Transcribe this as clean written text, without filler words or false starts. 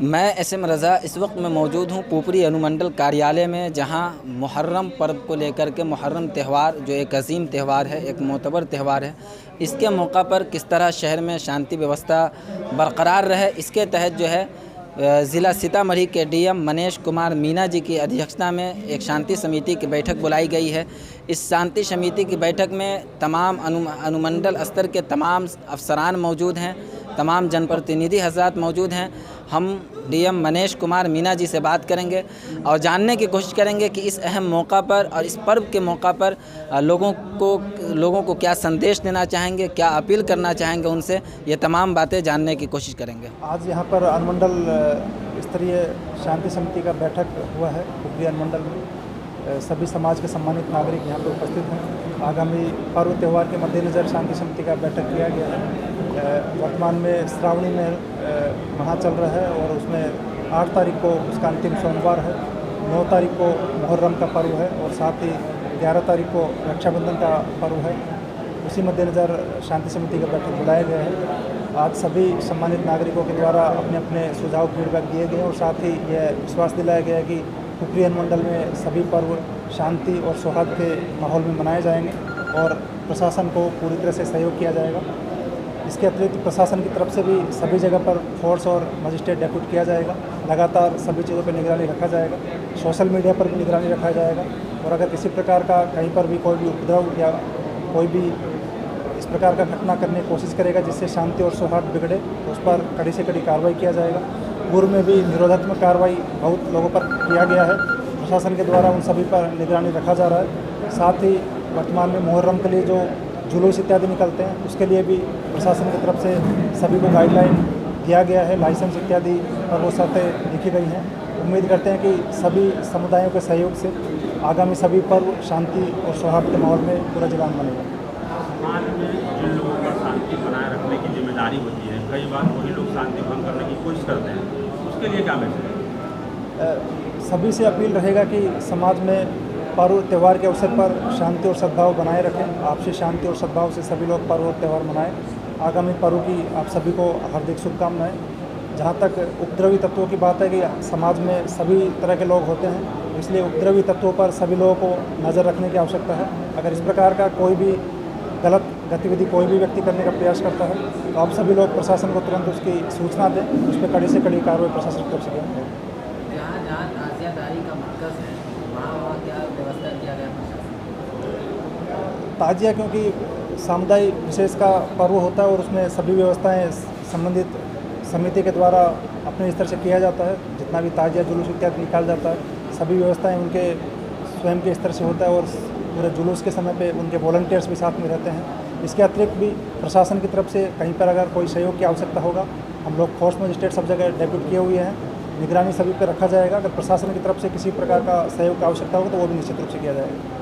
मैं एसएम रज़ा इस वक्त मैं मौजूद हूँ पुपरी अनुमंडल कार्यालय में, जहाँ मुहर्रम पर्व को लेकर के मुहर्रम त्यौहार जो एक अजीम त्यौहार है, एक मोतबर त्यौहार है, इसके मौका पर किस तरह शहर में शांति व्यवस्था बरकरार रहे, इसके तहत जो है ज़िला सीतामढ़ी के डीएम मनीष कुमार मीना जी की अध्यक्षता में एक शांति समिति की बैठक बुलाई गई है। इस शांति समिति की बैठक में तमाम अनुमंडल स्तर के तमाम अफसरान मौजूद हैं, तमाम जनप्रतिनिधि हज़रात मौजूद हैं। हम डीएम मनीष कुमार मीना जी से बात करेंगे और जानने की कोशिश करेंगे कि इस अहम मौका पर और इस पर्व के मौका पर लोगों को क्या संदेश देना चाहेंगे, क्या अपील करना चाहेंगे उनसे, ये तमाम बातें जानने की कोशिश करेंगे। आज यहाँ पर अनुमंडल स्तरीय शांति समिति का बैठक हुआ है पुपरी अनुमंडल में। सभी समाज के सम्मानित नागरिक यहाँ पर उपस्थित हैं। आगामी पर्व त्यौहार के मद्देनज़र शांति समिति का बैठक किया गया है। वर्तमान में श्रावणी में महा चल रहा है और उसमें 8 तारीख को उसका अंतिम सोमवार है, 9 तारीख को मुहर्रम का पर्व है और साथ ही 11 तारीख को रक्षाबंधन का पर्व है। उसी मद्देनज़र शांति समिति का बैठक बुलाया गया है। आज सभी सम्मानित नागरिकों के द्वारा अपने अपने सुझाव फीडबैक दिए गए और साथ ही यह विश्वास दिलाया गया है कि पुपरी अनुमंडल में सभी पर्व शांति और सौहार्द के माहौल में मनाए जाएंगे और प्रशासन को पूरी तरह से सहयोग किया जाएगा। इसके अतिरिक्त प्रशासन की तरफ से भी सभी जगह पर फोर्स और मजिस्ट्रेट डेप्यूट किया जाएगा। लगातार सभी चीज़ों पर निगरानी रखा जाएगा। सोशल मीडिया पर भी निगरानी रखा जाएगा और अगर किसी प्रकार का कहीं पर भी कोई भी उपद्रव या कोई भी इस प्रकार का घटना करने की कोशिश करेगा जिससे शांति और सौहार्द बिगड़े तो उस पर कड़ी से कड़ी कार्रवाई किया जाएगा। पूर्व में भी निरोधात्मक कार्रवाई बहुत लोगों पर किया गया है। प्रशासन के द्वारा उन सभी पर निगरानी रखा जा रहा है। साथ ही वर्तमान में मुहर्रम के लिए जो जुलूस इत्यादि निकलते हैं उसके लिए भी प्रशासन की तरफ से सभी को गाइडलाइन दिया गया है। लाइसेंस इत्यादि पर वो शर्तें लिखी गई हैं। उम्मीद करते हैं कि सभी समुदायों के सहयोग से आगामी सभी पर्व शांति और सौहार्द के माहौल में पूरा जिला बनेगा। समाज में जिन लोगों का शांति बनाए रखने की जिम्मेदारी होती है, कई बार वही लोग शांति भंग करने की कोशिश करते हैं, उसके लिए क्या मैसेज? सभी से अपील रहेगा कि समाज में पर्व त्यौहार के अवसर पर शांति और सद्भाव बनाए रखें। आपसी शांति और सद्भाव से सभी लोग पर्व और त्यौहार मनाएं। आगामी पर्व की आप सभी को हार्दिक शुभकामनाएं। जहाँ तक उपद्रवी तत्वों की बात है कि समाज में सभी तरह के लोग होते हैं, इसलिए उपद्रवी तत्वों पर सभी लोगों को नज़र रखने की आवश्यकता है। अगर इस प्रकार का कोई भी गलत गतिविधि कोई भी व्यक्ति करने का प्रयास करता है तो आप सभी लोग प्रशासन को तुरंत उसकी सूचना दें, उस पर कड़ी से कड़ी कार्रवाई प्रशासन की तरफ से करें। जहाँ ताजियादारी का मरकज़ है वहाँ क्या व्यवस्था किया गया प्रशासन? ताजिया क्योंकि सामुदायिक विशेष का पर्व होता है और उसमें सभी व्यवस्थाएं संबंधित समिति के द्वारा अपने स्तर से किया जाता है। जितना भी ताजिया जुलूस इत्यादि निकाला जाता है सभी व्यवस्थाएं उनके स्वयं के स्तर से होता है और पूरे जुलूस के समय पे उनके वॉलंटियर्स भी साथ में रहते हैं। इसके अतिरिक्त भी प्रशासन की तरफ से कहीं पर अगर कोई सहयोग की आवश्यकता होगा, हम लोग फोर्स मजिस्ट्रेट सब जगह डेप्यूट किए हुए हैं। निगरानी सभी पर रखा जाएगा। अगर प्रशासन की तरफ से किसी प्रकार का सहयोग की आवश्यकता होगा तो वो भी निश्चित रूप से किया जाएगा।